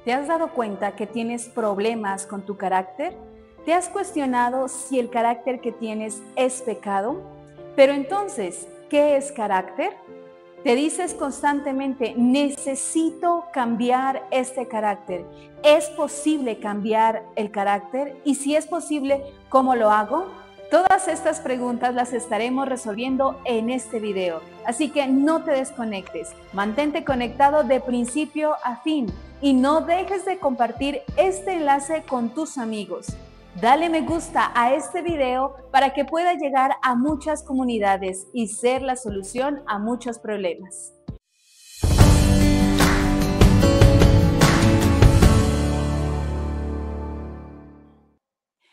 ¿Te has dado cuenta que tienes problemas con tu carácter? ¿Te has cuestionado si el carácter que tienes es pecado? Pero entonces, ¿qué es carácter? Te dices constantemente, necesito cambiar este carácter. ¿Es posible cambiar el carácter? Y si es posible, ¿cómo lo hago? Todas estas preguntas las estaremos resolviendo en este video. Así que no te desconectes, mantente conectado de principio a fin y no dejes de compartir este enlace con tus amigos. Dale me gusta a este video para que pueda llegar a muchas comunidades y ser la solución a muchos problemas.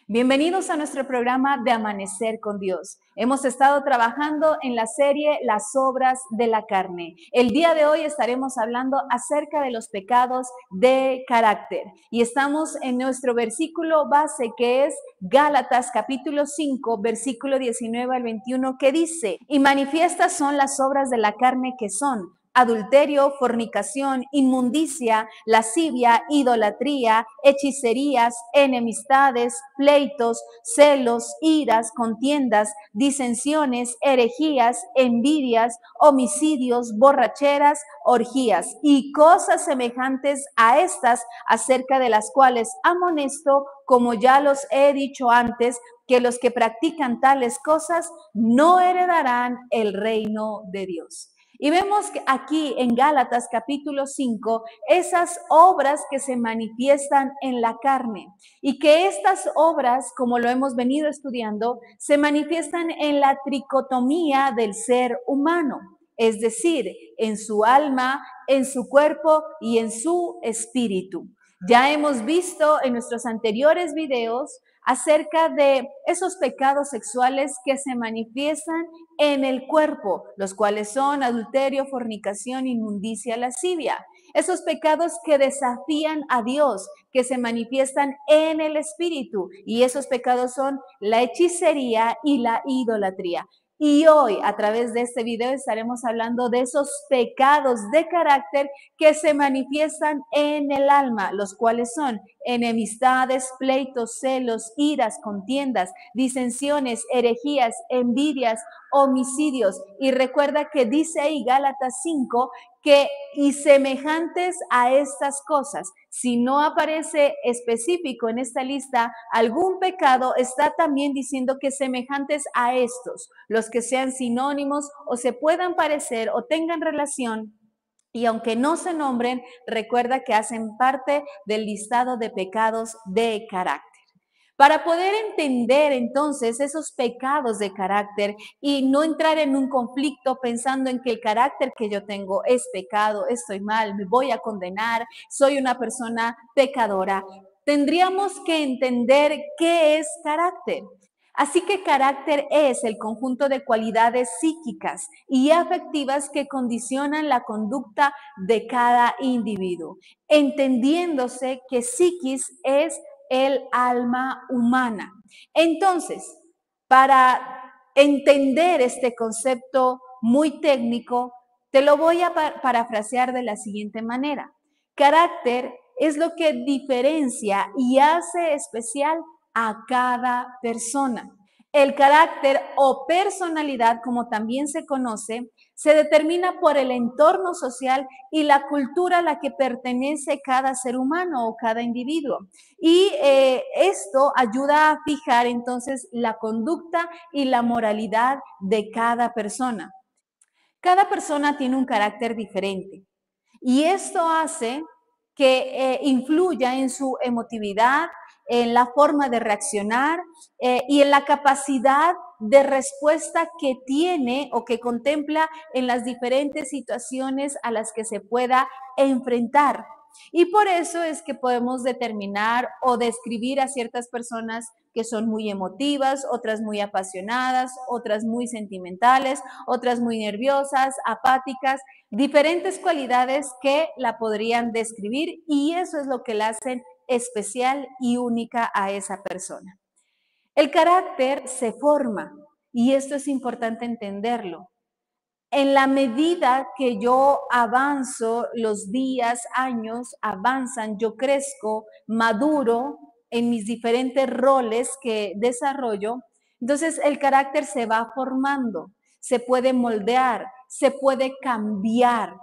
Bienvenidos a nuestro programa de Amanecer con Dios. Hemos estado trabajando en la serie Las obras de la carne. El día de hoy estaremos hablando acerca de los pecados de carácter. Y estamos en nuestro versículo base que es Gálatas capítulo 5, versículo 19 al 21, que dice: y manifiestas son las obras de la carne que son adulterio, fornicación, inmundicia, lascivia, idolatría, hechicerías, enemistades, pleitos, celos, iras, contiendas, disensiones, herejías, envidias, homicidios, borracheras, orgías y cosas semejantes a estas, acerca de las cuales amonesto, como ya los he dicho antes, que los que practican tales cosas no heredarán el reino de Dios. Y vemos que aquí en Gálatas capítulo 5, esas obras que se manifiestan en la carne y que estas obras, como lo hemos venido estudiando, se manifiestan en la tricotomía del ser humano, es decir, en su alma, en su cuerpo y en su espíritu. Ya hemos visto en nuestros anteriores videos acerca de esos pecados sexuales que se manifiestan en el cuerpo, los cuales son adulterio, fornicación, inmundicia, lascivia. Esos pecados que desafían a Dios, que se manifiestan en el espíritu, y esos pecados son la hechicería y la idolatría. Y hoy, a través de este video, estaremos hablando de esos pecados de carácter que se manifiestan en el alma, los cuales son enemistades, pleitos, celos, iras, contiendas, disensiones, herejías, envidias, homicidios. Y recuerda que dice ahí Gálatas 5 que y semejantes a estas cosas. Si no aparece específico en esta lista algún pecado, está también diciendo que semejantes a estos, los que sean sinónimos o se puedan parecer o tengan relación. Y aunque no se nombren, recuerda que hacen parte del listado de pecados de carácter. Para poder entender entonces esos pecados de carácter y no entrar en un conflicto pensando en que el carácter que yo tengo es pecado, estoy mal, me voy a condenar, soy una persona pecadora, tendríamos que entender qué es carácter. Así que carácter es el conjunto de cualidades psíquicas y afectivas que condicionan la conducta de cada individuo, entendiéndose que psiquis es el alma humana. Entonces, para entender este concepto muy técnico, te lo voy a parafrasear de la siguiente manera. Carácter es lo que diferencia y hace especial a cada persona. El carácter o personalidad, como también se conoce, se determina por el entorno social y la cultura a la que pertenece cada ser humano o cada individuo. Y esto ayuda a fijar entonces la conducta y la moralidad de cada persona. Cada persona tiene un carácter diferente y esto hace que influya en su emotividad, en la forma de reaccionar y en la capacidad de respuesta que tiene o que contempla en las diferentes situaciones a las que se pueda enfrentar. Y por eso es que podemos determinar o describir a ciertas personas que son muy emotivas, otras muy apasionadas, otras muy sentimentales, otras muy nerviosas, apáticas, diferentes cualidades que la podrían describir y eso es lo que la hacen especial y única a esa persona. El carácter se forma y esto es importante entenderlo. en la medida que yo avanzo, los días, años avanzan, yo crezco, maduro en mis diferentes roles que desarrollo, entonces el carácter se va formando, se puede moldear, se puede cambiar,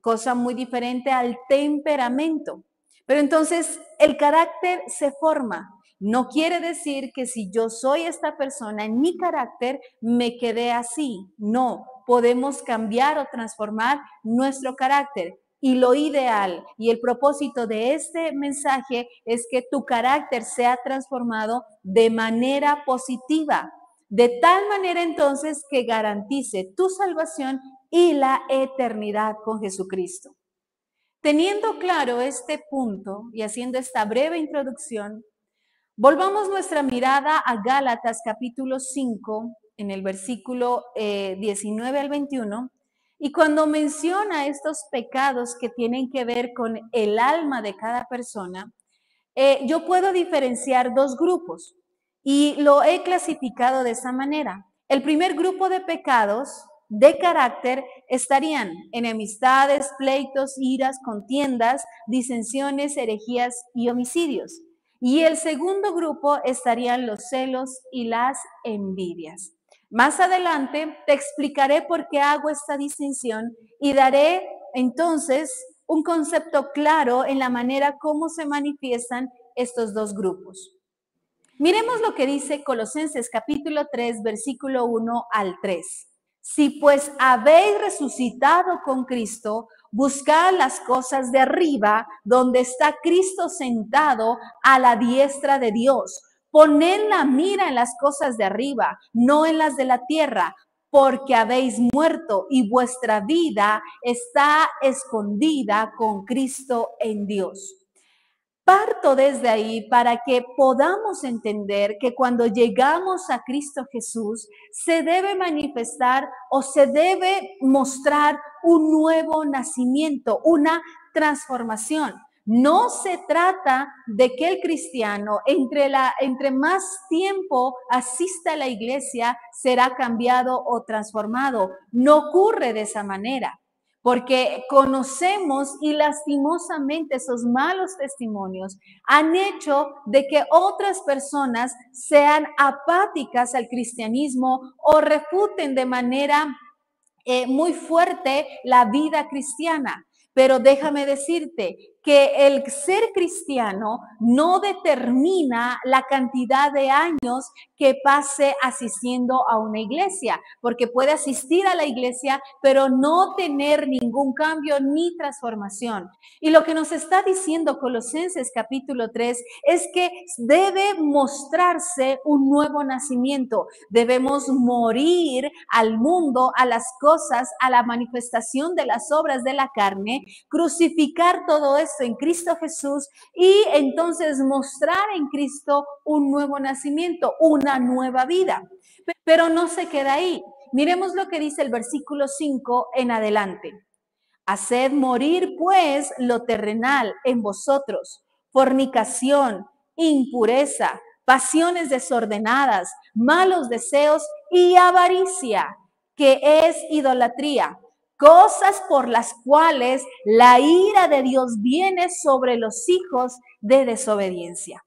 cosa muy diferente al temperamento. Pero entonces el carácter se forma. No quiere decir que si yo soy esta persona, en mi carácter me quedé así. No, podemos cambiar o transformar nuestro carácter. Y lo ideal y el propósito de este mensaje es que tu carácter sea transformado de manera positiva, de tal manera entonces que garantice tu salvación y la eternidad con Jesucristo. Teniendo claro este punto y haciendo esta breve introducción, volvamos nuestra mirada a Gálatas capítulo 5, en el versículo 19 al 21, y cuando menciona estos pecados que tienen que ver con el alma de cada persona, yo puedo diferenciar dos grupos y lo he clasificado de esa manera. El primer grupo de pecados de carácter estarían enemistades, pleitos, iras, contiendas, disensiones, herejías y homicidios. Y el segundo grupo estarían los celos y las envidias. Más adelante te explicaré por qué hago esta distinción y daré entonces un concepto claro en la manera como se manifiestan estos dos grupos. Miremos lo que dice Colosenses capítulo 3, versículo 1 al 3. Si pues habéis resucitado con Cristo, buscad las cosas de arriba, donde está Cristo sentado a la diestra de Dios. Poned la mira en las cosas de arriba, no en las de la tierra, porque habéis muerto y vuestra vida está escondida con Cristo en Dios. Parto desde ahí para que podamos entender que cuando llegamos a Cristo Jesús, se debe manifestar o se debe mostrar un nuevo nacimiento, una transformación. No se trata de que el cristiano, entre más tiempo asista a la iglesia, será cambiado o transformado. No ocurre de esa manera. Porque conocemos y lastimosamente esos malos testimonios han hecho de que otras personas sean apáticas al cristianismo o refuten de manera muy fuerte la vida cristiana. Pero déjame decirte que el ser cristiano no determina la cantidad de años que pase asistiendo a una iglesia, porque puede asistir a la iglesia, pero no tener ningún cambio ni transformación. Y lo que nos está diciendo Colosenses capítulo 3 es que debe mostrarse un nuevo nacimiento. Debemos morir al mundo, a las cosas, a la manifestación de las obras de la carne, crucificar todo esto en Cristo Jesús y entonces mostrar en Cristo un nuevo nacimiento, una nueva vida. Pero no se queda ahí. Miremos lo que dice el versículo 5 en adelante. Haced morir pues lo terrenal en vosotros, fornicación, impureza, pasiones desordenadas, malos deseos y avaricia, que es idolatría, cosas por las cuales la ira de Dios viene sobre los hijos de desobediencia.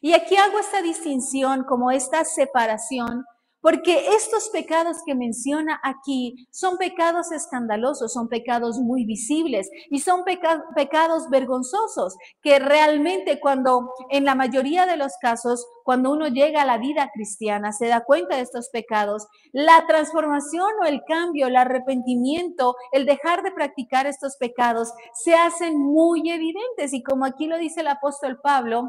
Y aquí hago esta distinción, como esta separación, porque estos pecados que menciona aquí son pecados escandalosos, son pecados muy visibles y son pecados vergonzosos, que realmente cuando, en la mayoría de los casos, cuando uno llega a la vida cristiana, se da cuenta de estos pecados, la transformación o el cambio, el arrepentimiento, el dejar de practicar estos pecados, se hacen muy evidentes. Y como aquí lo dice el apóstol Pablo,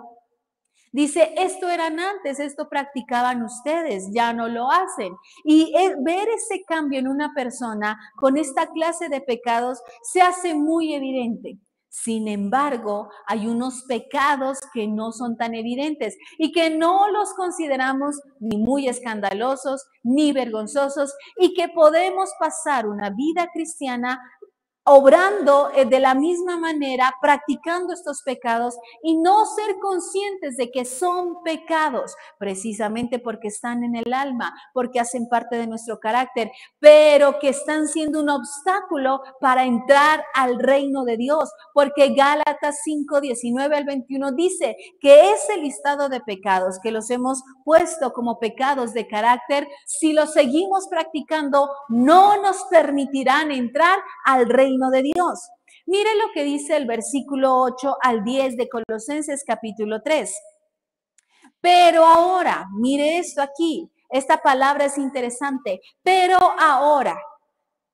dice, esto eran antes, esto practicaban ustedes, ya no lo hacen. Y ver ese cambio en una persona con esta clase de pecados se hace muy evidente. Sin embargo, hay unos pecados que no son tan evidentes y que no los consideramos ni muy escandalosos ni vergonzosos y que podemos pasar una vida cristiana obrando de la misma manera, practicando estos pecados y no ser conscientes de que son pecados, precisamente porque están en el alma, porque hacen parte de nuestro carácter, pero que están siendo un obstáculo para entrar al reino de Dios, porque Gálatas 5, 19 al 21 dice que ese listado de pecados que los hemos puesto como pecados de carácter, si los seguimos practicando, no nos permitirán entrar al reino de Dios. Mire lo que dice el versículo 8 al 10 de Colosenses capítulo 3. Pero ahora, mire esto aquí, esta palabra es interesante, pero ahora,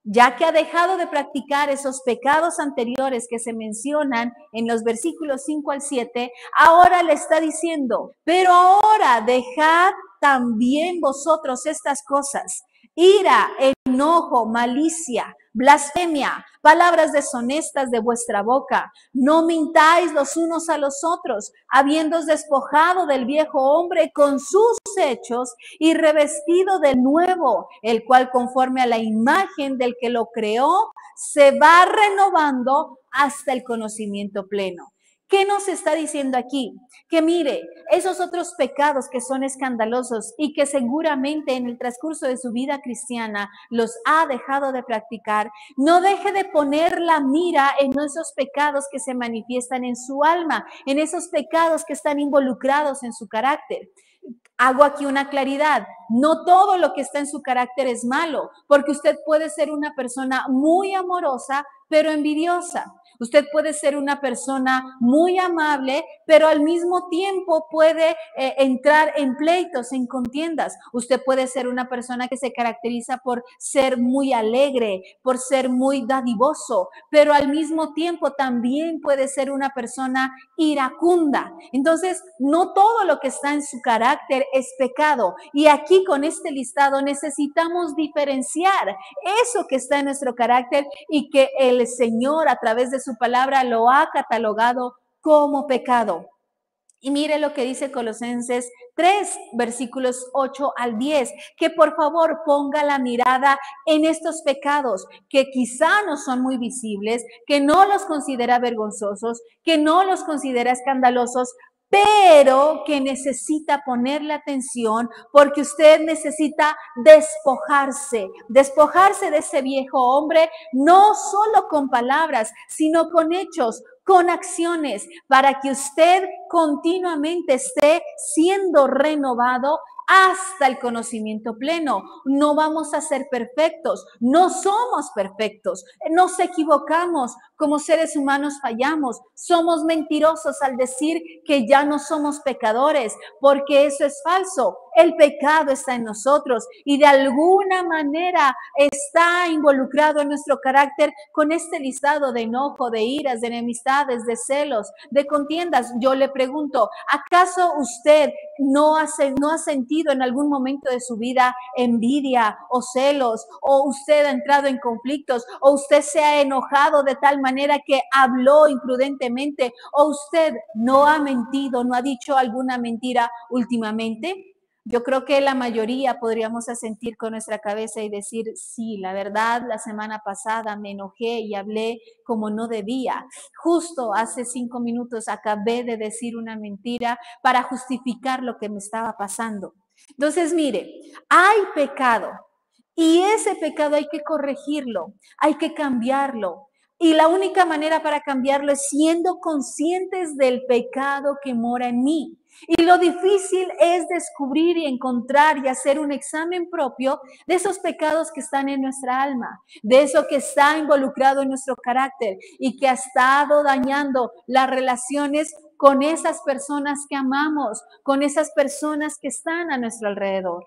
ya que ha dejado de practicar esos pecados anteriores que se mencionan en los versículos 5 al 7, ahora le está diciendo, pero ahora dejad también vosotros estas cosas: ira, enojo, malicia, blasfemia, palabras deshonestas de vuestra boca. No mintáis los unos a los otros, habiéndoos despojado del viejo hombre con sus hechos y revestido del nuevo, el cual conforme a la imagen del que lo creó, se va renovando hasta el conocimiento pleno. ¿Qué nos está diciendo aquí? Que mire, esos otros pecados que son escandalosos y que seguramente en el transcurso de su vida cristiana los ha dejado de practicar, no deje de poner la mira en esos pecados que se manifiestan en su alma, en esos pecados que están involucrados en su carácter. Hago aquí una claridad, no todo lo que está en su carácter es malo, porque usted puede ser una persona muy amorosa, pero envidiosa. Usted puede ser una persona muy amable, pero al mismo tiempo puede entrar en pleitos, en contiendas. Usted puede ser una persona que se caracteriza por ser muy alegre, por ser muy dadivoso, pero al mismo tiempo también puede ser una persona iracunda. Entonces, no todo lo que está en su carácter es pecado. Y aquí con este listado necesitamos diferenciar eso que está en nuestro carácter y que el Señor a través de su palabra lo ha catalogado como pecado. Y mire lo que dice Colosenses 3, versículos 8 al 10, que por favor ponga la mirada en estos pecados que quizá no son muy visibles, que no los considera vergonzosos, que no los considera escandalosos, pero que necesita ponerle atención porque usted necesita despojarse de ese viejo hombre, no solo con palabras, sino con hechos, con acciones, para que usted continuamente esté siendo renovado hasta el conocimiento pleno. No vamos a ser perfectos, no somos perfectos, nos equivocamos, como seres humanos fallamos, somos mentirosos al decir que ya no somos pecadores, porque eso es falso. El pecado está en nosotros y de alguna manera está involucrado en nuestro carácter con este listado de enojo, de iras, de enemistades, de celos, de contiendas. Yo le pregunto, ¿acaso usted no ha sentido en algún momento de su vida envidia o celos, o usted ha entrado en conflictos, o usted se ha enojado de tal manera que habló imprudentemente, o usted no ha mentido, no ha dicho alguna mentira últimamente? Yo creo que la mayoría podríamos asentir con nuestra cabeza y decir, sí, la verdad, la semana pasada me enojé y hablé como no debía. Justo hace 5 minutos acabé de decir una mentira para justificar lo que me estaba pasando. Entonces, mire, hay pecado y ese pecado hay que corregirlo, hay que cambiarlo. Y la única manera para cambiarlo es siendo conscientes del pecado que mora en mí. Y lo difícil es descubrir y encontrar y hacer un examen propio de esos pecados que están en nuestra alma, de eso que está involucrado en nuestro carácter y que ha estado dañando las relaciones con esas personas que amamos, con esas personas que están a nuestro alrededor.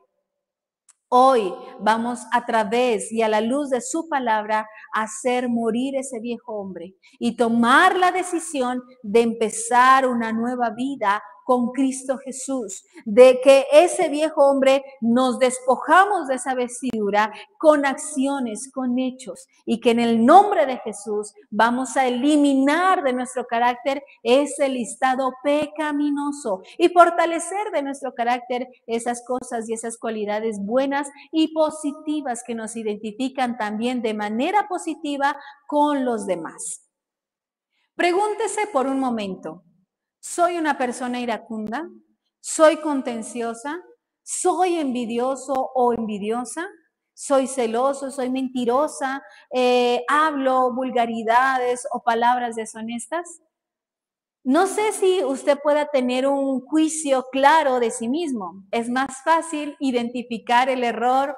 Hoy vamos a través y a la luz de su palabra a hacer morir ese viejo hombre y tomar la decisión de empezar una nueva vida con Cristo Jesús, de que ese viejo hombre nos despojamos de esa vestidura con acciones, con hechos, y que en el nombre de Jesús vamos a eliminar de nuestro carácter ese listado pecaminoso y fortalecer de nuestro carácter esas cosas y esas cualidades buenas y positivas que nos identifican también de manera positiva con los demás. Pregúntese por un momento, ¿soy una persona iracunda? ¿Soy contenciosa? ¿Soy envidioso o envidiosa? ¿Soy celoso? ¿Soy mentirosa? ¿Hablo vulgaridades o palabras deshonestas? No sé si usted pueda tener un juicio claro de sí mismo. Es más fácil identificar el error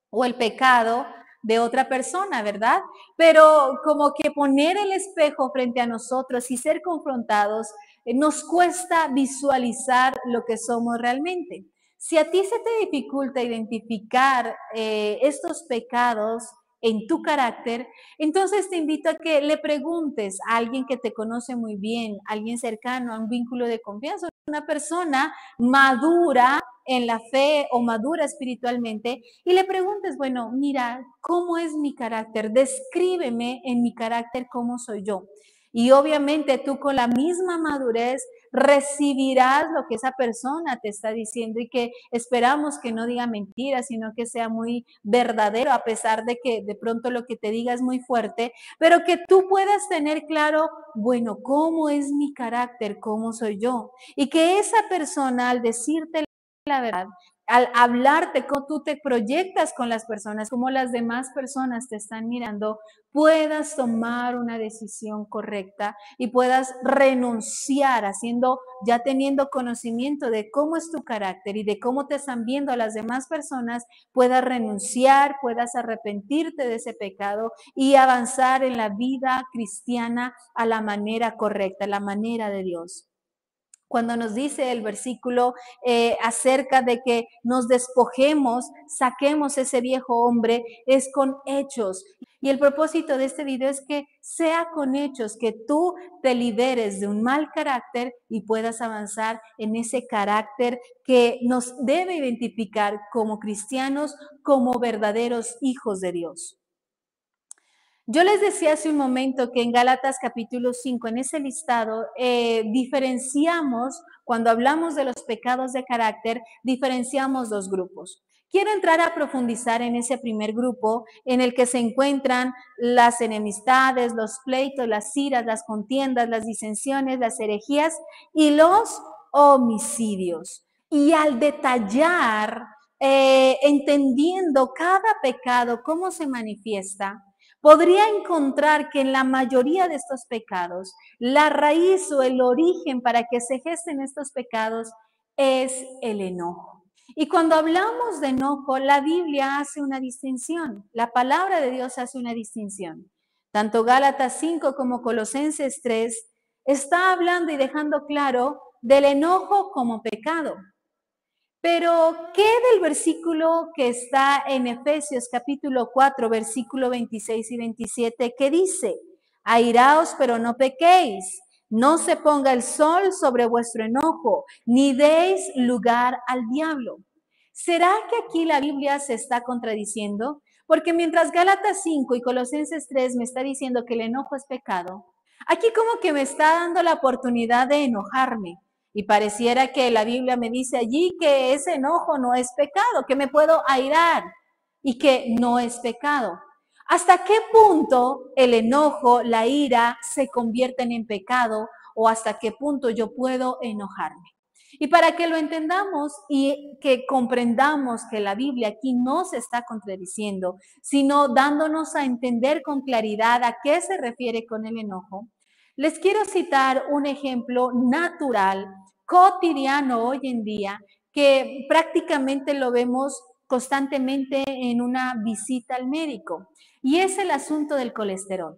o el pecado de otra persona, ¿verdad? Pero como que poner el espejo frente a nosotros y ser confrontados, nos cuesta visualizar lo que somos realmente. Si a ti se te dificulta identificar estos pecados en tu carácter, entonces te invito a que le preguntes a alguien que te conoce muy bien, a alguien cercano, a un vínculo de confianza, una persona madura en la fe o madura espiritualmente, y le preguntes, bueno, mira, ¿cómo es mi carácter? Descríbeme en mi carácter cómo soy yo. Y obviamente tú con la misma madurez recibirás lo que esa persona te está diciendo y que esperamos que no diga mentiras, sino que sea muy verdadero, a pesar de que de pronto lo que te diga es muy fuerte, pero que tú puedas tener claro, bueno, cómo es mi carácter, cómo soy yo. Y que esa persona al decirte la verdad, al hablarte, cómo tú te proyectas con las personas, cómo las demás personas te están mirando, puedas tomar una decisión correcta y puedas renunciar haciendo, ya teniendo conocimiento de cómo es tu carácter y de cómo te están viendo las demás personas, puedas renunciar, puedas arrepentirte de ese pecado y avanzar en la vida cristiana a la manera correcta, a la manera de Dios. Cuando nos dice el versículo acerca de que nos despojemos, saquemos ese viejo hombre, es con hechos. Y el propósito de este video es que sea con hechos, que tú te liberes de un mal carácter y puedas avanzar en ese carácter que nos debe identificar como cristianos, como verdaderos hijos de Dios. Yo les decía hace un momento que en Gálatas capítulo 5, en ese listado, diferenciamos, cuando hablamos de los pecados de carácter, diferenciamos dos grupos. Quiero entrar a profundizar en ese primer grupo en el que se encuentran las enemistades, los pleitos, las iras, las contiendas, las disensiones, las herejías y los homicidios. Y al detallar, entendiendo cada pecado, cómo se manifiesta, podría encontrar que en la mayoría de estos pecados, la raíz o el origen para que se gesten estos pecados es el enojo. Y cuando hablamos de enojo, la Biblia hace una distinción, la palabra de Dios hace una distinción. Tanto Gálatas 5 como Colosenses 3 está hablando y dejando claro del enojo como pecado. Pero, ¿qué del versículo que está en Efesios capítulo 4, versículo 26 y 27, que dice, airaos pero no pequéis, no se ponga el sol sobre vuestro enojo, ni deis lugar al diablo? ¿Será que aquí la Biblia se está contradiciendo? Porque mientras Gálatas 5 y Colosenses 3 me está diciendo que el enojo es pecado, aquí como que me está dando la oportunidad de enojarme. Y pareciera que la Biblia me dice allí que ese enojo no es pecado, que me puedo airar y que no es pecado. ¿Hasta qué punto el enojo, la ira se convierten en pecado o hasta qué punto yo puedo enojarme? Y para que lo entendamos y que comprendamos que la Biblia aquí no se está contradiciendo, sino dándonos a entender con claridad a qué se refiere con el enojo, les quiero citar un ejemplo natural, cotidiano hoy en día, que prácticamente lo vemos constantemente en una visita al médico, y es el asunto del colesterol.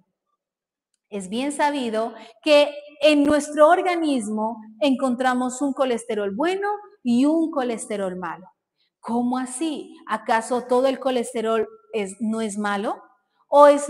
Es bien sabido que en nuestro organismo encontramos un colesterol bueno y un colesterol malo. ¿Cómo así? ¿Acaso todo el colesterol no es malo o es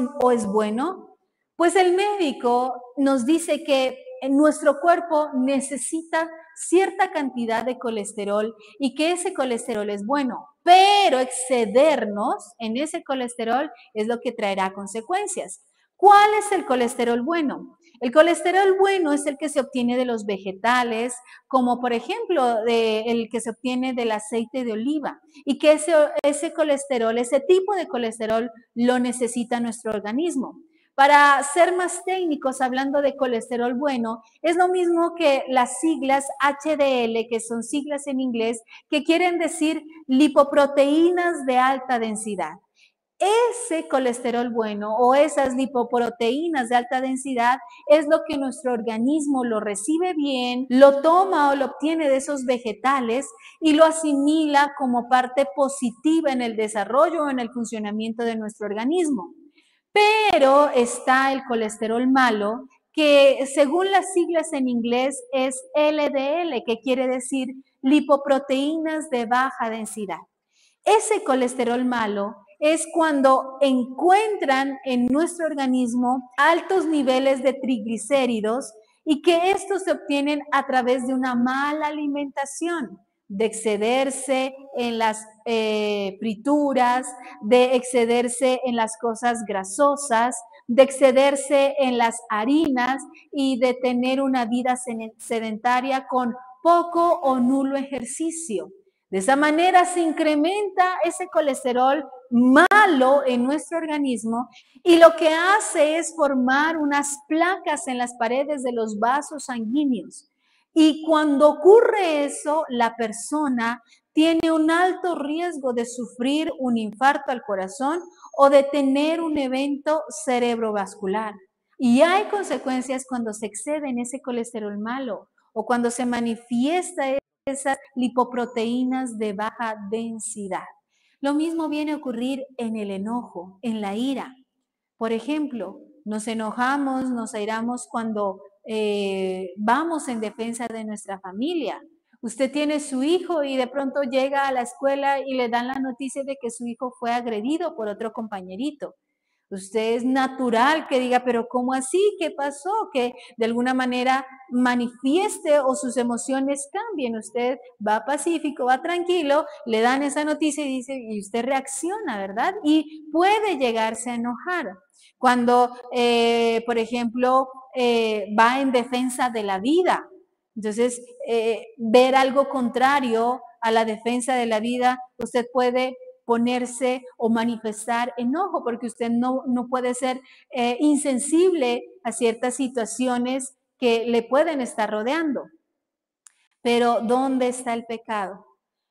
bueno? Pues el médico nos dice que nuestro cuerpo necesita cierta cantidad de colesterol y que ese colesterol es bueno, pero excedernos en ese colesterol es lo que traerá consecuencias. ¿Cuál es el colesterol bueno? El colesterol bueno es el que se obtiene de los vegetales, como por ejemplo el que se obtiene del aceite de oliva, y que ese colesterol, ese tipo de colesterol lo necesita nuestro organismo. Para ser más técnicos, hablando de colesterol bueno, es lo mismo que las siglas HDL, que son siglas en inglés, que quieren decir lipoproteínas de alta densidad. Ese colesterol bueno o esas lipoproteínas de alta densidad es lo que nuestro organismo lo recibe bien, lo toma o lo obtiene de esos vegetales y lo asimila como parte positiva en el desarrollo o en el funcionamiento de nuestro organismo. Pero está el colesterol malo, que según las siglas en inglés es LDL, que quiere decir lipoproteínas de baja densidad. Ese colesterol malo es cuando encuentran en nuestro organismo altos niveles de triglicéridos y que estos se obtienen a través de una mala alimentación, de excederse en las frituras, de excederse en las cosas grasosas, de excederse en las harinas y de tener una vida sedentaria con poco o nulo ejercicio. De esa manera se incrementa ese colesterol malo en nuestro organismo y lo que hace es formar unas placas en las paredes de los vasos sanguíneos. Y cuando ocurre eso, la persona tiene un alto riesgo de sufrir un infarto al corazón o de tener un evento cerebrovascular. Y hay consecuencias cuando se excede en ese colesterol malo o cuando se manifiesta esas lipoproteínas de baja densidad. Lo mismo viene a ocurrir en el enojo, en la ira. Por ejemplo, nos enojamos, nos airamos cuando vamos en defensa de nuestra familia. Usted tiene su hijo y de pronto llega a la escuela y le dan la noticia de que su hijo fue agredido por otro compañerito. Usted es natural que diga, pero ¿cómo así? ¿Qué pasó? Que de alguna manera manifieste o sus emociones cambien. Usted va pacífico, va tranquilo, le dan esa noticia y dice, y usted reacciona, ¿verdad? Y puede llegarse a enojar. Cuando, por ejemplo, va en defensa de la vida. Entonces, ver algo contrario a la defensa de la vida, usted puede ponerse o manifestar enojo, porque usted no puede ser insensible a ciertas situaciones que le pueden estar rodeando. Pero ¿dónde está el pecado?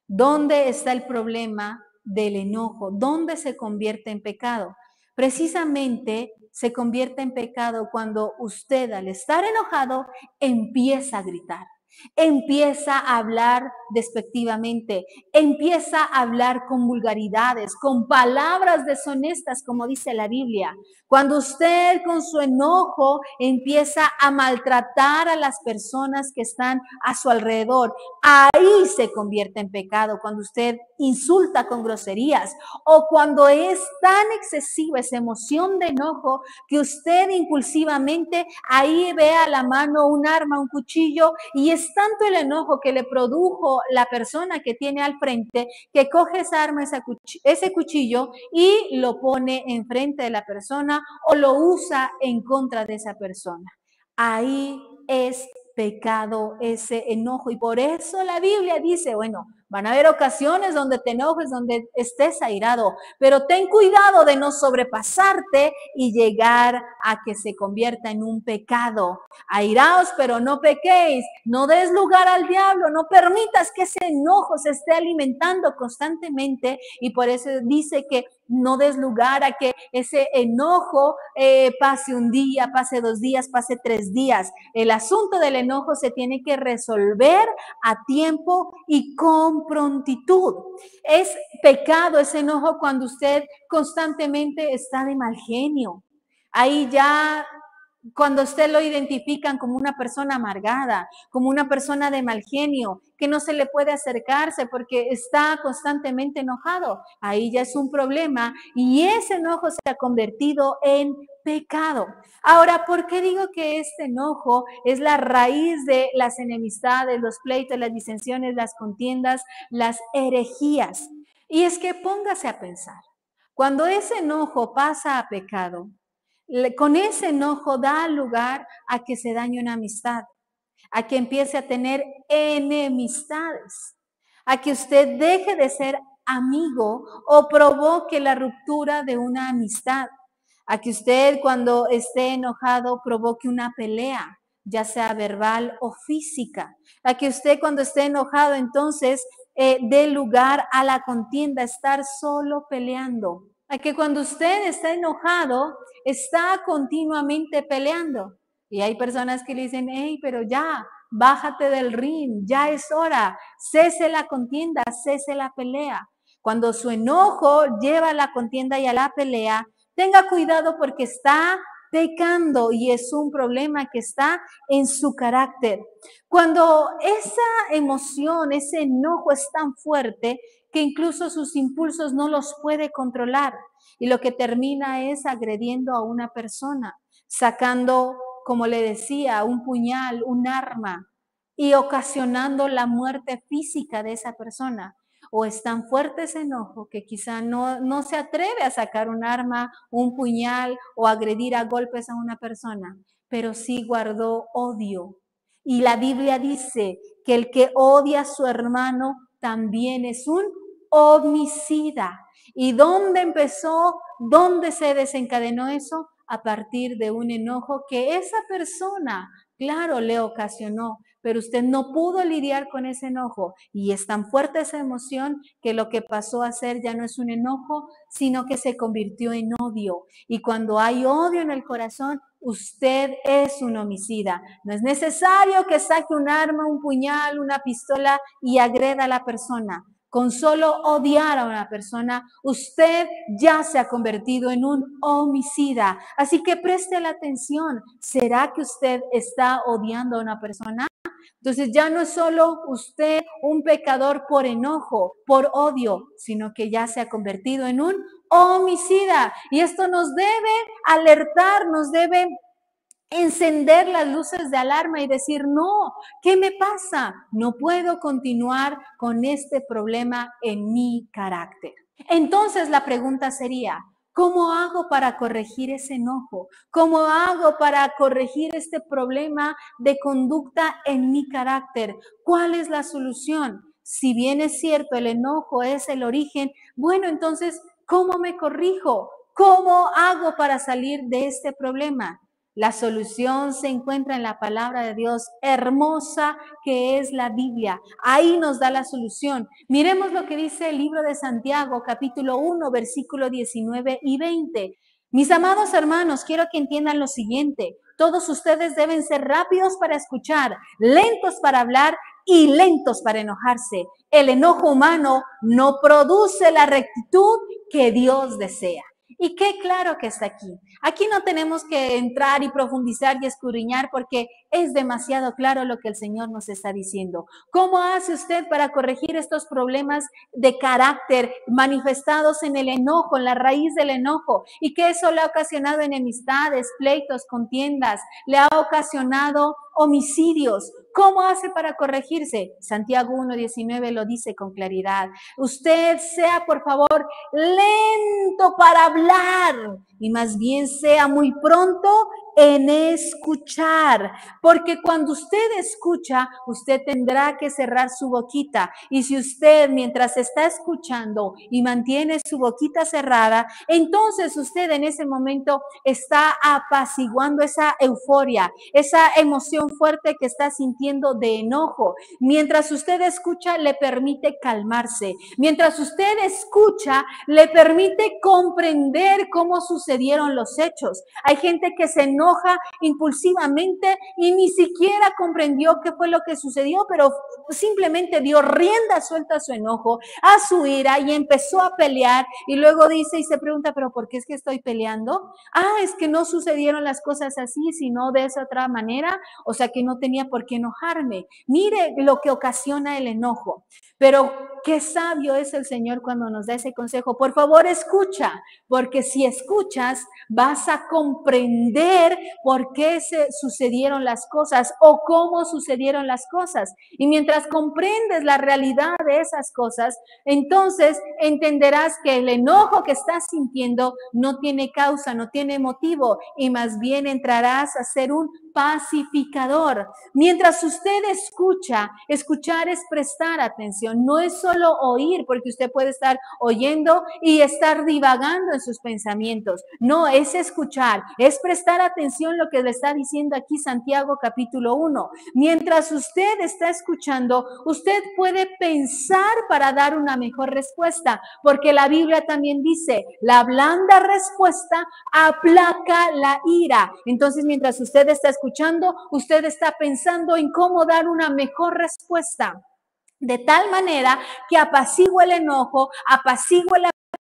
¿Dónde está el problema del enojo? ¿Dónde se convierte en pecado? Precisamente se convierte en pecado cuando usted, al estar enojado, empieza a gritar. Empieza a hablar despectivamente, empieza a hablar con vulgaridades, con palabras deshonestas, como dice la Biblia. Cuando usted con su enojo empieza a maltratar a las personas que están a su alrededor, ahí se convierte en pecado. Cuando usted insulta con groserías o cuando es tan excesiva esa emoción de enojo que usted impulsivamente ahí ve a la mano un arma, un cuchillo, y es tanto el enojo que le produjo la persona que tiene al frente que coge esa arma, ese cuchillo y lo pone enfrente de la persona o lo usa en contra de esa persona. Ahí es pecado ese enojo y por eso la Biblia dice, bueno, van a haber ocasiones donde te enojes, donde estés airado, pero ten cuidado de no sobrepasarte y llegar a que se convierta en un pecado. Airaos, pero no pequéis, no des lugar al diablo, no permitas que ese enojo se esté alimentando constantemente y por eso dice que no des lugar a que ese enojo pase un día, pase 2 días, pase 3 días. El asunto del enojo se tiene que resolver a tiempo y con prontitud. Es pecado ese enojo cuando usted constantemente está de mal genio. Ahí ya Cuando usted lo identifican como una persona amargada, como una persona de mal genio, que no se le puede acercarse porque está constantemente enojado, ahí ya es un problema y ese enojo se ha convertido en pecado. Ahora, ¿por qué digo que este enojo es la raíz de las enemistades, los pleitos, las disensiones, las contiendas, las herejías? Y es que póngase a pensar, cuando ese enojo pasa a pecado, con ese enojo da lugar a que se dañe una amistad, a que empiece a tener enemistades, a que usted deje de ser amigo o provoque la ruptura de una amistad, a que usted cuando esté enojado provoque una pelea, ya sea verbal o física, a que usted cuando esté enojado entonces dé lugar a la contienda, estar solo peleando, a que cuando usted está enojado está continuamente peleando. Y hay personas que le dicen, hey, pero ya, bájate del ring, ya es hora, cese la contienda, cese la pelea. Cuando su enojo lleva a la contienda y a la pelea, tenga cuidado porque está pecando y es un problema que está en su carácter. Cuando esa emoción, ese enojo es tan fuerte que incluso sus impulsos no los puede controlar y lo que termina es agrediendo a una persona, sacando, como le decía, un puñal, un arma y ocasionando la muerte física de esa persona. O es tan fuerte ese enojo que quizá no se atreve a sacar un arma, un puñal o agredir a golpes a una persona, pero sí guardó odio. Y la Biblia dice que el que odia a su hermano también es un homicida. ¿Y dónde empezó? ¿Dónde se desencadenó eso? A partir de un enojo que esa persona, claro, le ocasionó, pero usted no pudo lidiar con ese enojo y es tan fuerte esa emoción que lo que pasó a ser ya no es un enojo, sino que se convirtió en odio. Y cuando hay odio en el corazón, usted es un homicida. No es necesario que saque un arma, un puñal, una pistola y agreda a la persona. Con solo odiar a una persona, usted ya se ha convertido en un homicida. Así que preste la atención. ¿Será que usted está odiando a una persona? Entonces ya no es solo usted un pecador por enojo, por odio, sino que ya se ha convertido en un homicida. Y esto nos debe alertar, nos debe encender las luces de alarma y decir, no, ¿qué me pasa? No puedo continuar con este problema en mi carácter. Entonces la pregunta sería, ¿cómo hago para corregir ese enojo? ¿Cómo hago para corregir este problema de conducta en mi carácter? ¿Cuál es la solución? Si bien es cierto, el enojo es el origen, bueno, entonces, ¿cómo me corrijo? ¿Cómo hago para salir de este problema? La solución se encuentra en la palabra de Dios hermosa que es la Biblia. Ahí nos da la solución. Miremos lo que dice el libro de Santiago, capítulo 1, versículo 19 y 20. Mis amados hermanos, quiero que entiendan lo siguiente. Todos ustedes deben ser rápidos para escuchar, lentos para hablar y lentos para enojarse. El enojo humano no produce la rectitud que Dios desea. Y qué claro que está aquí. Aquí no tenemos que entrar y profundizar y escudriñar porque es demasiado claro lo que el Señor nos está diciendo. ¿Cómo hace usted para corregir estos problemas de carácter manifestados en el enojo, en la raíz del enojo? Y que eso le ha ocasionado enemistades, pleitos, contiendas, le ha ocasionado homicidios. ¿Cómo hace para corregirse? Santiago 1:19 lo dice con claridad. Usted sea, por favor, lento para hablar y más bien sea muy pronto en escuchar, porque cuando usted escucha, usted tendrá que cerrar su boquita. Y si usted mientras está escuchando y mantiene su boquita cerrada, entonces usted en ese momento está apaciguando esa euforia, esa emoción fuerte que está sintiendo de enojo. Mientras usted escucha, le permite calmarse. Mientras usted escucha, le permite comprender cómo sucedieron los hechos. Hay gente que se enoja enoja impulsivamente y ni siquiera comprendió qué fue lo que sucedió, pero simplemente dio rienda suelta a su enojo, a su ira y empezó a pelear y luego dice y se pregunta, pero ¿por qué es que estoy peleando? Es que no sucedieron las cosas así, sino de esa otra manera, o sea que no tenía por qué enojarme. Mire lo que ocasiona el enojo, pero qué sabio es el Señor cuando nos da ese consejo. Por favor, escucha, porque si escuchas, vas a comprender por qué se sucedieron las cosas o cómo sucedieron las cosas. Y mientras comprendes la realidad de esas cosas, entonces entenderás que el enojo que estás sintiendo no tiene causa, no tiene motivo, y más bien entrarás a ser un pacificador. Mientras usted escucha, escuchar es prestar atención, no es solo oír, porque usted puede estar oyendo y estar divagando en sus pensamientos. No, es escuchar, es prestar atención lo que le está diciendo aquí Santiago capítulo 1. Mientras usted está escuchando, usted puede pensar para dar una mejor respuesta, porque la Biblia también dice, la blanda respuesta aplaca la ira. Entonces, mientras usted está escuchando, usted está pensando en cómo dar una mejor respuesta, de tal manera que apacigua el enojo, apacigua la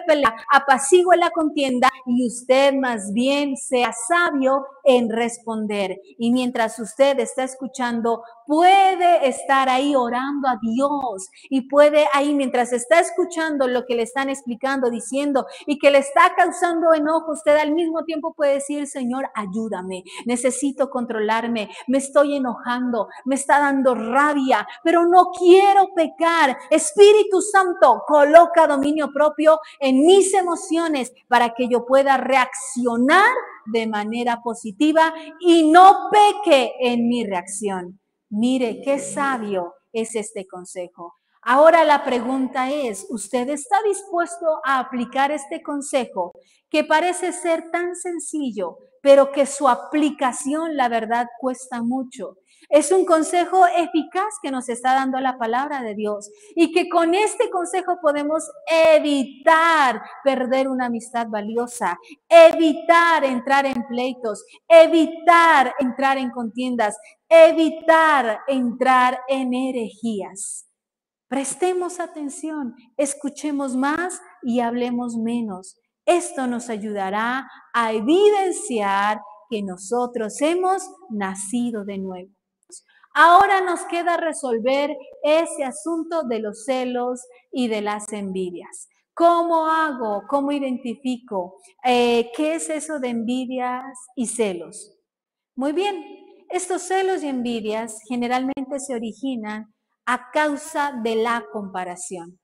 pelea, apacigua la contienda y usted más bien sea sabio en responder. Y mientras usted está escuchando, puede estar ahí orando a Dios y puede ahí, mientras está escuchando lo que le están explicando, diciendo y que le está causando enojo, usted al mismo tiempo puede decir, Señor, ayúdame, necesito controlarme, me estoy enojando, me está dando rabia, pero no quiero pecar. Espíritu Santo, coloca dominio propio en mis emociones para que yo pueda reaccionar de manera positiva y no peque en mi reacción. Mire, qué sabio es este consejo. Ahora la pregunta es, ¿usted está dispuesto a aplicar este consejo que parece ser tan sencillo, pero que su aplicación, la verdad, cuesta mucho? Es un consejo eficaz que nos está dando la palabra de Dios y que con este consejo podemos evitar perder una amistad valiosa, evitar entrar en pleitos, evitar entrar en contiendas, evitar entrar en herejías. Prestemos atención, escuchemos más y hablemos menos. Esto nos ayudará a evidenciar que nosotros hemos nacido de nuevo. Ahora nos queda resolver ese asunto de los celos y de las envidias. ¿Cómo hago? ¿Cómo identifico? ¿Qué es eso de envidias y celos? Muy bien, estos celos y envidias generalmente se originan a causa de la comparación.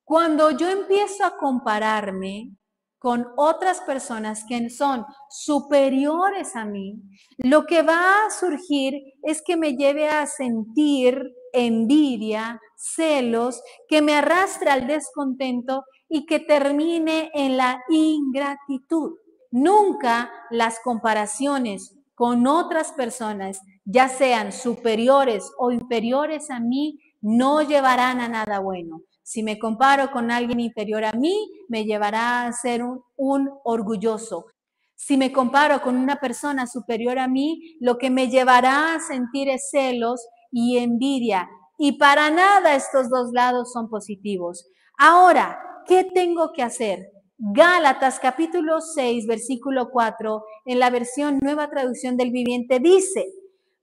Cuando yo empiezo a compararme con otras personas que son superiores a mí, lo que va a surgir es que me lleve a sentir envidia, celos, que me arrastre al descontento y que termine en la ingratitud. Nunca las comparaciones con otras personas, ya sean superiores o inferiores a mí, no llevarán a nada bueno. Si me comparo con alguien inferior a mí, me llevará a ser un orgulloso. Si me comparo con una persona superior a mí, lo que me llevará a sentir es celos y envidia. Y para nada estos dos lados son positivos. Ahora, ¿qué tengo que hacer? Gálatas capítulo 6, versículo 4, en la versión Nueva Traducción del Viviente dice,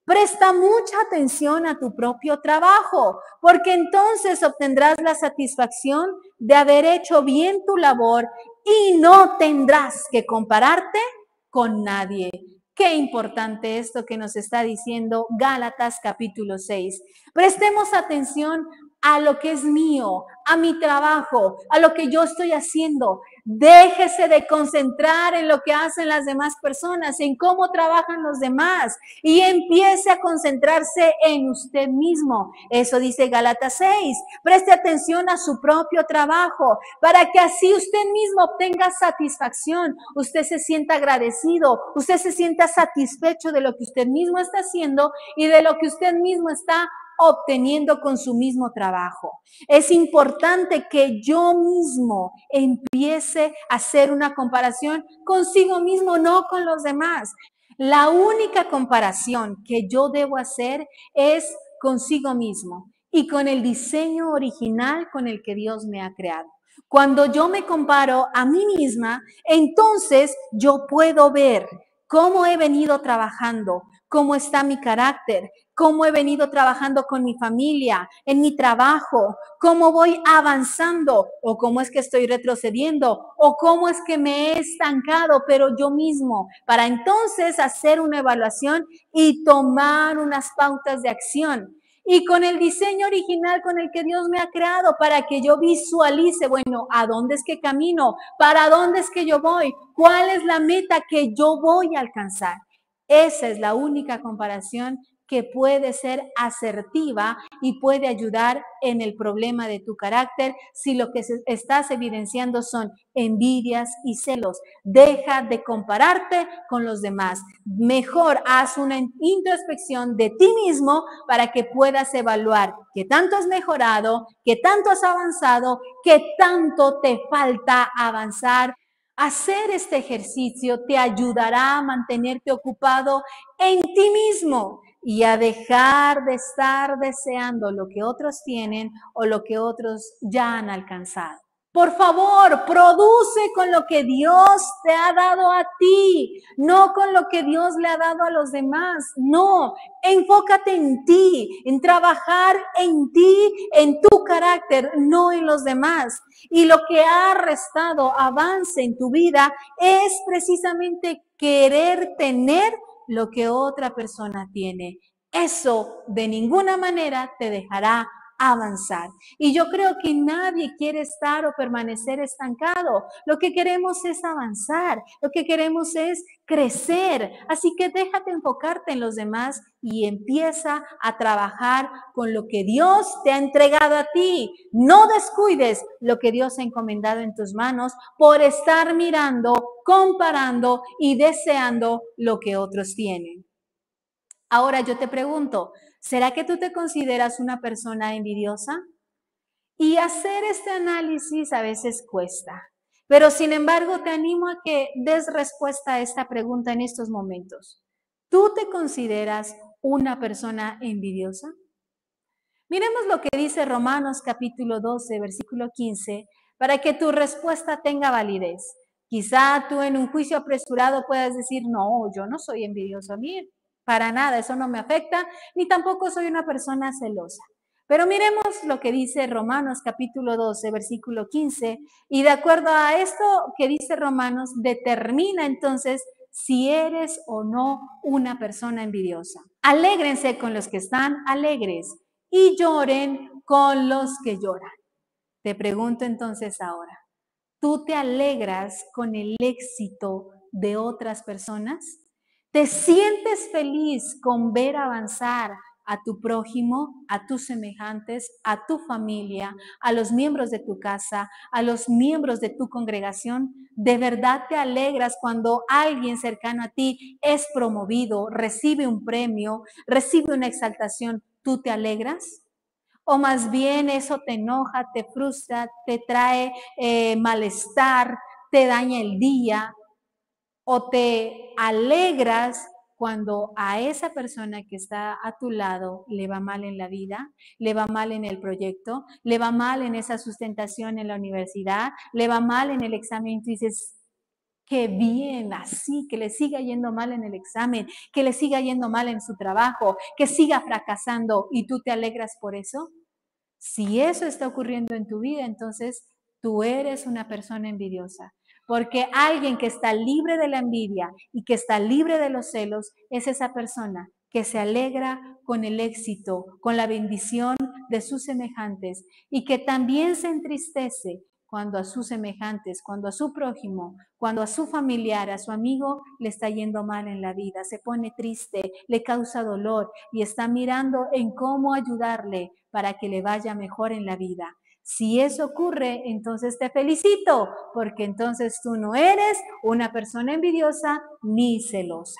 presta mucha atención a tu propio trabajo, porque entonces obtendrás la satisfacción de haber hecho bien tu labor y no tendrás que compararte con nadie. Qué importante esto que nos está diciendo Gálatas capítulo 6. Prestemos atención a lo que es mío, a mi trabajo, a lo que yo estoy haciendo. Déjese de concentrar en lo que hacen las demás personas, en cómo trabajan los demás y empiece a concentrarse en usted mismo. Eso dice Gálatas 6. Preste atención a su propio trabajo para que así usted mismo obtenga satisfacción, usted se sienta agradecido, usted se sienta satisfecho de lo que usted mismo está haciendo y de lo que usted mismo está obteniendo con su mismo trabajo. Es importante que yo mismo empiece a hacer una comparación consigo mismo, no con los demás. La única comparación que yo debo hacer es consigo mismo y con el diseño original con el que Dios me ha creado. Cuando yo me comparo a mí misma, entonces yo puedo ver cómo he venido trabajando, cómo está mi carácter, cómo he venido trabajando con mi familia, en mi trabajo, cómo voy avanzando o cómo es que estoy retrocediendo o cómo es que me he estancado, pero yo mismo, para entonces hacer una evaluación y tomar unas pautas de acción. Y con el diseño original con el que Dios me ha creado para que yo visualice, bueno, ¿a dónde es que camino? ¿Para dónde es que yo voy? ¿Cuál es la meta que yo voy a alcanzar? Esa es la única comparación que puede ser asertiva y puede ayudar en el problema de tu carácter si lo que estás evidenciando son envidias y celos. Deja de compararte con los demás. Mejor haz una introspección de ti mismo para que puedas evaluar qué tanto has mejorado, qué tanto has avanzado, qué tanto te falta avanzar. Hacer este ejercicio te ayudará a mantenerte ocupado en ti mismo y a dejar de estar deseando lo que otros tienen o lo que otros ya han alcanzado. Por favor, produce con lo que Dios te ha dado a ti, no con lo que Dios le ha dado a los demás. No, enfócate en ti, en trabajar en ti, en tu carácter, no en los demás. Y lo que ha restado avance en tu vida es precisamente querer tener lo que otra persona tiene. Eso de ninguna manera te dejará avanzar. Y yo creo que nadie quiere estar o permanecer estancado. Lo que queremos es avanzar, lo que queremos es crecer. Así que déjate enfocarte en los demás y empieza a trabajar con lo que Dios te ha entregado a ti. No descuides lo que Dios ha encomendado en tus manos por estar mirando, comparando y deseando lo que otros tienen. Ahora yo te pregunto, ¿será que tú te consideras una persona envidiosa? Y hacer este análisis a veces cuesta, pero sin embargo te animo a que des respuesta a esta pregunta en estos momentos. ¿Tú te consideras una persona envidiosa? Miremos lo que dice Romanos capítulo 12, versículo 15, para que tu respuesta tenga validez. Quizá tú en un juicio apresurado puedas decir, no, yo no soy envidioso, a mí para nada, eso no me afecta, ni tampoco soy una persona celosa. Pero miremos lo que dice Romanos capítulo 12, versículo 15, y de acuerdo a esto que dice Romanos, determina entonces si eres o no una persona envidiosa. Alégrense con los que están alegres y lloren con los que lloran. Te pregunto entonces ahora, ¿tú te alegras con el éxito de otras personas? ¿Te sientes feliz con ver avanzar a tu prójimo, a tus semejantes, a tu familia, a los miembros de tu casa, a los miembros de tu congregación? ¿De verdad te alegras cuando alguien cercano a ti es promovido, recibe un premio, recibe una exaltación? ¿Tú te alegras? ¿O más bien eso te enoja, te frustra, te trae malestar, te daña el día? ¿O te alegras cuando a esa persona que está a tu lado le va mal en la vida, le va mal en el proyecto, le va mal en esa sustentación en la universidad, le va mal en el examen? Y tú dices, qué bien, así, que le siga yendo mal en el examen, que le siga yendo mal en su trabajo, que siga fracasando, y tú te alegras por eso. Si eso está ocurriendo en tu vida, entonces tú eres una persona envidiosa. Porque alguien que está libre de la envidia y que está libre de los celos es esa persona que se alegra con el éxito, con la bendición de sus semejantes y que también se entristece cuando a sus semejantes, cuando a su prójimo, cuando a su familiar, a su amigo le está yendo mal en la vida, se pone triste, le causa dolor y está mirando en cómo ayudarle para que le vaya mejor en la vida. Si eso ocurre, entonces te felicito, porque entonces tú no eres una persona envidiosa ni celosa.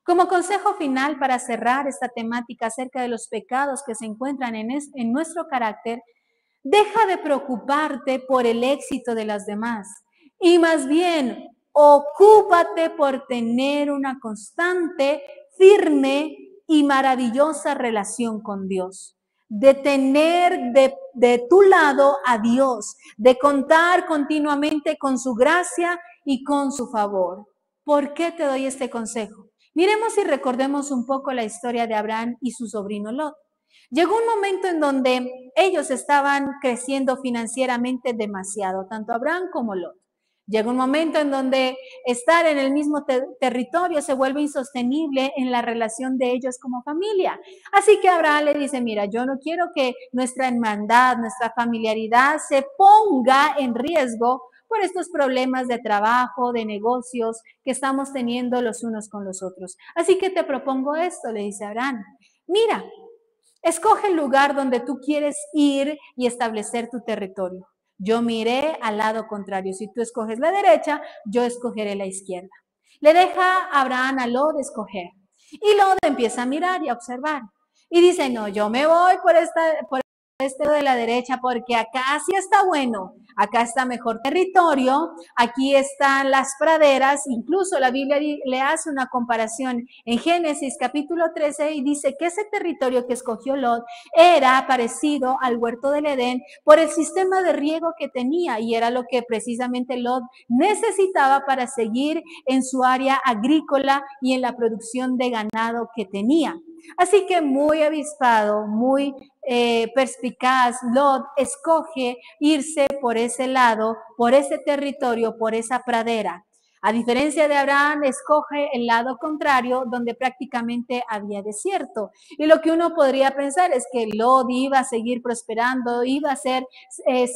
Como consejo final para cerrar esta temática acerca de los pecados que se encuentran en nuestro carácter, deja de preocuparte por el éxito de las demás y más bien ocúpate por tener una constante, firme y maravillosa relación con Dios. De tener de tu lado a Dios, de contar continuamente con su gracia y con su favor. ¿Por qué te doy este consejo? Miremos y recordemos un poco la historia de Abraham y su sobrino Lot. Llegó un momento en donde ellos estaban creciendo financieramente demasiado, tanto Abraham como Lot. Llega un momento en donde estar en el mismo territorio se vuelve insostenible en la relación de ellos como familia. Así que Abraham le dice, mira, yo no quiero que nuestra hermandad, nuestra familiaridad se ponga en riesgo por estos problemas de trabajo, de negocios que estamos teniendo los unos con los otros. Así que te propongo esto, le dice Abraham. Mira, escoge el lugar donde tú quieres ir y establecer tu territorio. Yo miré al lado contrario. Si tú escoges la derecha, yo escogeré la izquierda. Le deja a Abraham a Lot escoger. Y Lot empieza a mirar y a observar. Y dice, no, yo me voy por este de la derecha porque acá sí está bueno, acá está mejor territorio, aquí están las praderas, incluso la Biblia le hace una comparación en Génesis capítulo 13 y dice que ese territorio que escogió Lot era parecido al huerto del Edén por el sistema de riego que tenía y era lo que precisamente Lot necesitaba para seguir en su área agrícola y en la producción de ganado que tenía. Así que muy avispado, muy perspicaz, Lot escoge irse por ese lado, por ese territorio, por esa pradera. A diferencia de Abraham, escoge el lado contrario, donde prácticamente había desierto. Y lo que uno podría pensar es que Lot iba a seguir prosperando, iba a ser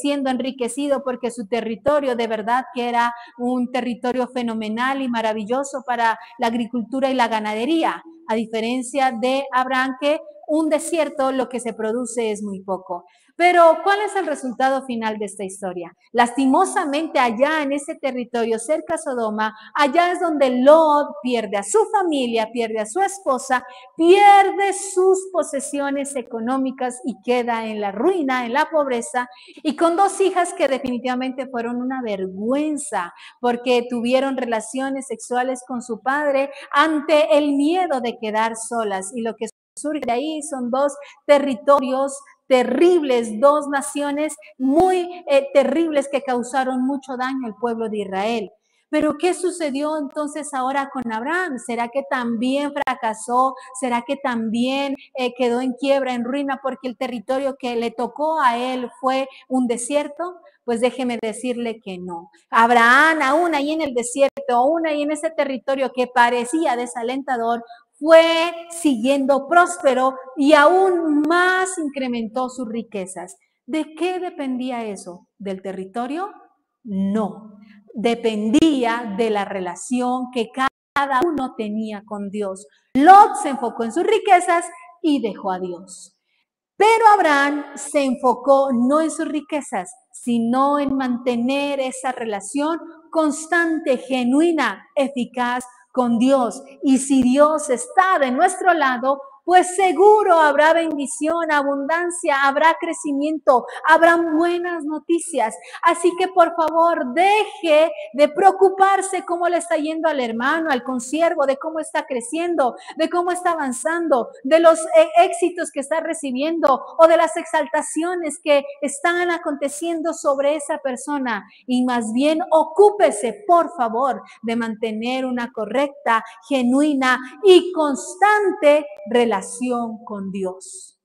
siendo enriquecido porque su territorio de verdad que era un territorio fenomenal y maravilloso para la agricultura y la ganadería. A diferencia de Abraham, que un desierto lo que se produce es muy poco. Pero, ¿cuál es el resultado final de esta historia? Lastimosamente, allá en ese territorio, cerca a Sodoma, allá es donde Lot pierde a su familia, pierde a su esposa, pierde sus posesiones económicas y queda en la ruina, en la pobreza, y con dos hijas que definitivamente fueron una vergüenza, porque tuvieron relaciones sexuales con su padre ante el miedo de quedar solas. Y lo que surge de ahí son dos territorios terribles, dos naciones muy terribles que causaron mucho daño al pueblo de Israel. Pero ¿qué sucedió entonces ahora con Abraham? ¿Será que también fracasó? ¿Será que también quedó en quiebra, en ruina, porque el territorio que le tocó a él fue un desierto? Pues déjeme decirle que no. Abraham, aún ahí en el desierto, aún ahí en ese territorio que parecía desalentador, fue siguiendo próspero y aún más incrementó sus riquezas. ¿De qué dependía eso? ¿Del territorio? No. Dependía de la relación que cada uno tenía con Dios. Lot se enfocó en sus riquezas y dejó a Dios. Pero Abraham se enfocó no en sus riquezas, sino en mantener esa relación constante, genuina, eficaz con Dios. Y si Dios está de nuestro lado, pues seguro habrá bendición, abundancia, habrá crecimiento, habrá buenas noticias. Así que por favor, deje de preocuparse cómo le está yendo al hermano, al consiervo, de cómo está creciendo, de cómo está avanzando, de los éxitos que está recibiendo o de las exaltaciones que están aconteciendo sobre esa persona. Y más bien ocúpese, por favor, de mantener una correcta, genuina y constante relación con Dios.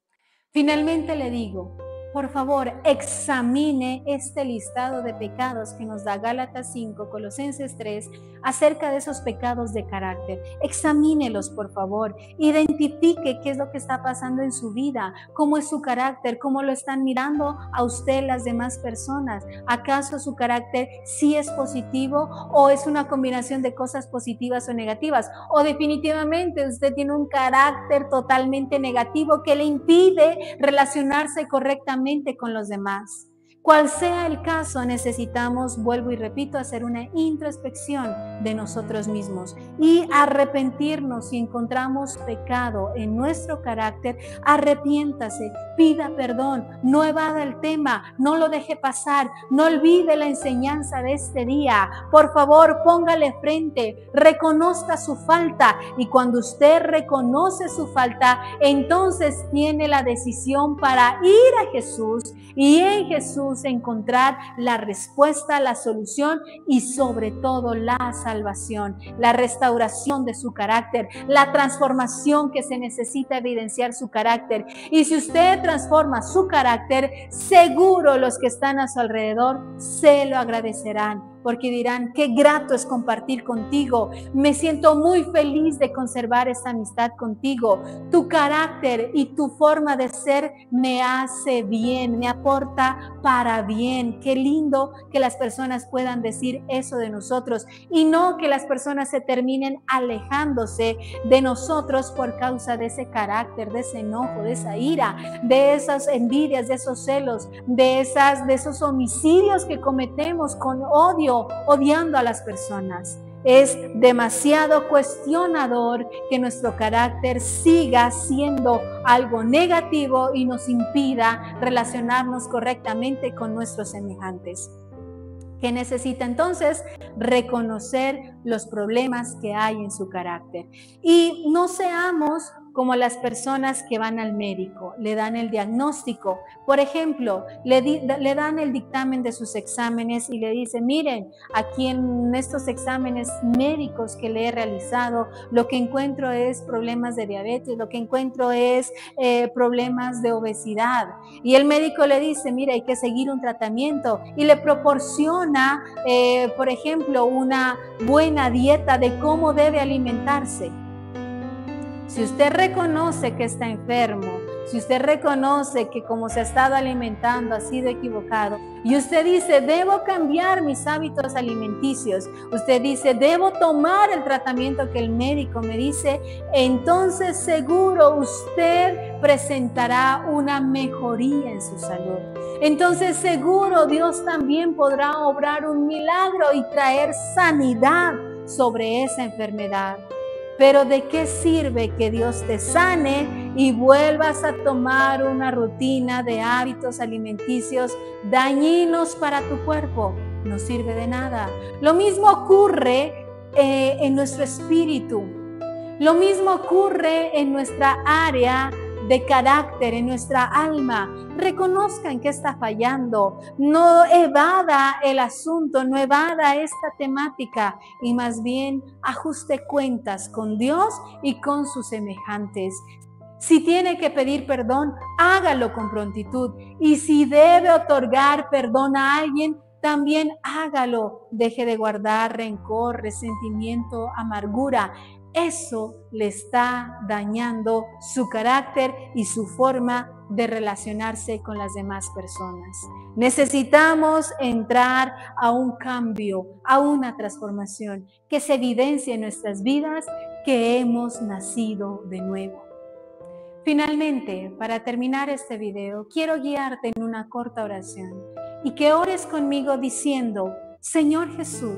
Finalmente le digo, por favor, examine este listado de pecados que nos da Gálatas 5, Colosenses 3, acerca de esos pecados de carácter. Examínelos, por favor. Identifique qué es lo que está pasando en su vida, cómo es su carácter, cómo lo están mirando a usted las demás personas. ¿Acaso su carácter sí es positivo o es una combinación de cosas positivas o negativas? O definitivamente usted tiene un carácter totalmente negativo que le impide relacionarse correctamente con los demás. Cual sea el caso, necesitamos, vuelvo y repito, hacer una introspección de nosotros mismos y arrepentirnos si encontramos pecado en nuestro carácter. Arrepiéntase, pida perdón, no evada el tema, no lo deje pasar, no olvide la enseñanza de este día. Por favor, póngale frente, reconozca su falta, y cuando usted reconoce su falta, entonces tiene la decisión para ir a Jesús y en Jesús encontrar la respuesta, la solución y sobre todo la salvación, la restauración de su carácter, la transformación que se necesita evidenciar su carácter. Y si usted transforma su carácter, seguro los que están a su alrededor se lo agradecerán, porque dirán: qué grato es compartir contigo, me siento muy feliz de conservar esta amistad contigo, tu carácter y tu forma de ser me hace bien, me aporta para bien. Qué lindo que las personas puedan decir eso de nosotros, y no que las personas se terminen alejándose de nosotros por causa de ese carácter, de ese enojo, de esa ira, de esas envidias, de esos celos, de esos homicidios que cometemos con odio, odiando a las personas. Es demasiado cuestionador que nuestro carácter siga siendo algo negativo y nos impida relacionarnos correctamente con nuestros semejantes. ¿Qué necesita entonces? Reconocer los problemas que hay en su carácter. Y no seamos como las personas que van al médico, le dan el diagnóstico. Por ejemplo, le dan el dictamen de sus exámenes y le dicen: miren, aquí en estos exámenes médicos que le he realizado, lo que encuentro es problemas de diabetes, lo que encuentro es problemas de obesidad. Y el médico le dice: mira, hay que seguir un tratamiento, y le proporciona, por ejemplo, una buena dieta de cómo debe alimentarse. Si usted reconoce que está enfermo, si usted reconoce que como se ha estado alimentando ha sido equivocado, y usted dice: debo cambiar mis hábitos alimenticios, usted dice: debo tomar el tratamiento que el médico me dice, entonces seguro usted presentará una mejoría en su salud. Entonces seguro Dios también podrá obrar un milagro y traer sanidad sobre esa enfermedad. Pero ¿de qué sirve que Dios te sane y vuelvas a tomar una rutina de hábitos alimenticios dañinos para tu cuerpo? No sirve de nada. Lo mismo ocurre en nuestro espíritu. Lo mismo ocurre en nuestra área de carácter, en nuestra alma. Reconozcan que está fallando, no evada el asunto, no evada esta temática, y más bien ajuste cuentas con Dios y con sus semejantes. Si tiene que pedir perdón, hágalo con prontitud, y si debe otorgar perdón a alguien, también hágalo. Deje de guardar rencor, resentimiento, amargura. Eso le está dañando su carácter y su forma de relacionarse con las demás personas. Necesitamos entrar a un cambio, a una transformación que se evidencie en nuestras vidas que hemos nacido de nuevo. Finalmente, para terminar este video, quiero guiarte en una corta oración y que ores conmigo diciendo: Señor Jesús,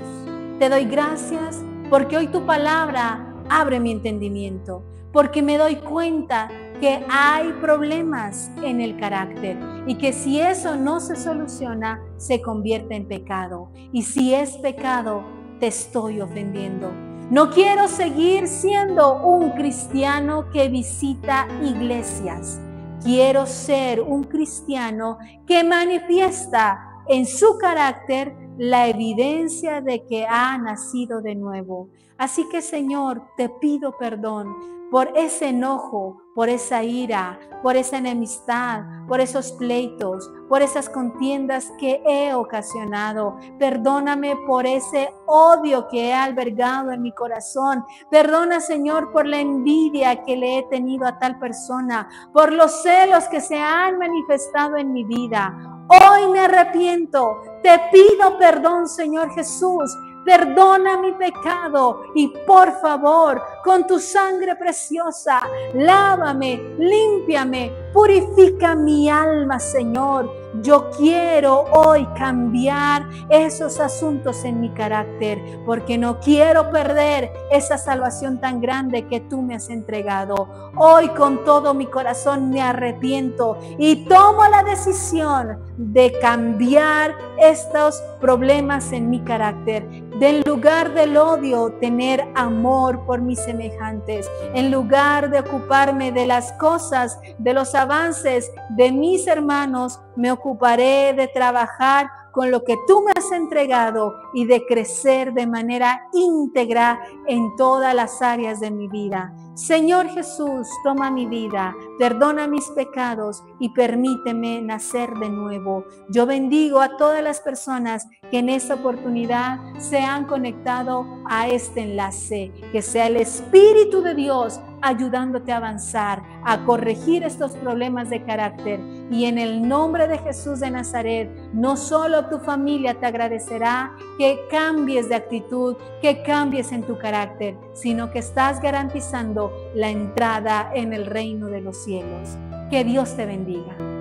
te doy gracias porque hoy tu palabra abre mi entendimiento, porque me doy cuenta que hay problemas en el carácter y que si eso no se soluciona, se convierte en pecado. Y si es pecado, te estoy ofendiendo. No quiero seguir siendo un cristiano que visita iglesias. Quiero ser un cristiano que manifiesta en su carácter la evidencia de que ha nacido de nuevo. Así que, Señor, te pido perdón por ese enojo, por esa ira, por esa enemistad, por esos pleitos, por esas contiendas que he ocasionado. Perdóname por ese odio que he albergado en mi corazón. Perdona, Señor, por la envidia que le he tenido a tal persona, por los celos que se han manifestado en mi vida. Hoy me arrepiento, te pido perdón, Señor Jesús. Perdona mi pecado y por favor, con tu sangre preciosa. Lávame, límpiame, purifica mi alma, Señor. Yo quiero hoy cambiar esos asuntos en mi carácter, porque no quiero perder esa salvación tan grande que tú me has entregado. Hoy con todo mi corazón me arrepiento y tomo la decisión de cambiar estos problemas en mi carácter. En lugar del odio, tener amor por mis semejantes. En lugar de ocuparme de las cosas, de los avances de mis hermanos, me ocuparé de trabajar con lo que tú me has entregado y de crecer de manera íntegra en todas las áreas de mi vida. Señor Jesús, toma mi vida, perdona mis pecados y permíteme nacer de nuevo. Yo bendigo a todas las personas que en esta oportunidad se han conectado a este enlace. Que sea el Espíritu de Dios ayudándote a avanzar, a corregir estos problemas de carácter. Y en el nombre de Jesús de Nazaret, no solo tu familia te agradecerá que cambies de actitud, que cambies en tu carácter, sino que estás garantizando la entrada en el reino de los cielos. Que Dios te bendiga.